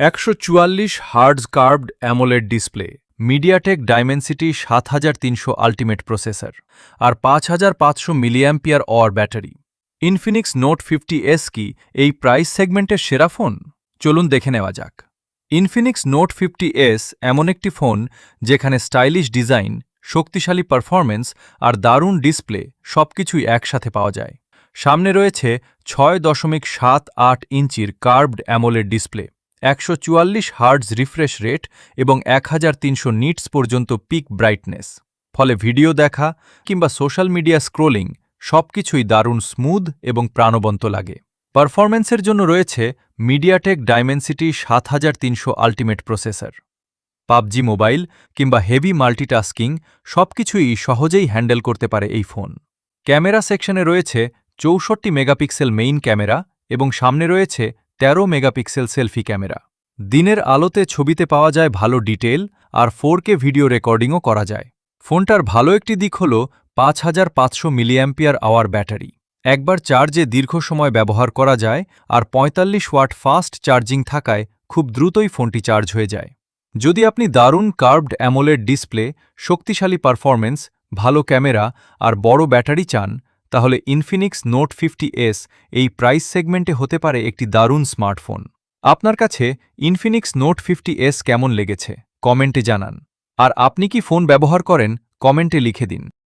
144 hertz curved AMOLED display, MediaTek Dimensity 7300 ultimate processor আর 5500 milliampere hour battery. Infinix Note 50S কি এই price সেগমেন্টের সেরা ফোন? চলুন দেখে নেওয়া যাক। ইনফিনিক্স নোট 50S এমন একটি ফোন যেখানে স্টাইলিশ ডিজাইন, শক্তিশালী পারফরম্যান্স আর দারুণ ডিসপ্লে সবকিছুই একসাথে পাওয়া যায়। সামনে রয়েছে 6.78 ইঞ্চির curved AMOLED display, 144 hertz refresh rate এবং 1300 নিটস পর্যন্ত পিক ব্রাইটনেস। ফলে ভিডিও দেখা কিংবা সোশ্যাল মিডিয়া স্ক্রোলিং সবকিছুই দারুণ স্মুথ এবং প্রাণবন্ত লাগে। পারফরম্যান্সের জন্য রয়েছে MediaTek Dimensity 7300 ultimate processor. PUBG mobile কিংবা হেভি মাল্টিটাস্কিং সবকিছুই সহজেই হ্যান্ডেল করতে পারে এই ফোন। ক্যামেরা সেকশনে রয়েছে 64 মেগাপিক্সেল মেইন ক্যামেরা এবং সামনে রয়েছে 13 মেগাপিক্সেল সেলফি ক্যামেরা। দিনের আলোতে ছবিতে পাওয়া যায় ভালো ডিটেল আর 4K ভিডিও রেকর্ডিংও করা যায়। ফোনটার ভালো একটি দিক হল 5500 মিলিঅ্যাম্পিয়ার আওয়ার ব্যাটারি। একবার চার্জে দীর্ঘ সময় ব্যবহার করা যায় আর 45 ওয়াট ফাস্ট চার্জিং থাকায় খুব দ্রুতই ফোনটি চার্জ হয়ে যায়। যদি আপনি দারুণ কার্ভড অ্যামোলেড ডিসপ্লে, শক্তিশালী পারফরম্যান্স, ভালো ক্যামেরা আর বড় ব্যাটারি চান, তাহলে ইনফিনিক্স নোট 50S এই প্রাইস সেগমেন্টে হতে পারে একটি দারুণ স্মার্টফোন। আপনার কাছে ইনফিনিক্স নোট 50S কেমন লেগেছে কমেন্টে জানান। আর আপনি কি ফোন ব্যবহার করেন কমেন্টে লিখে দিন।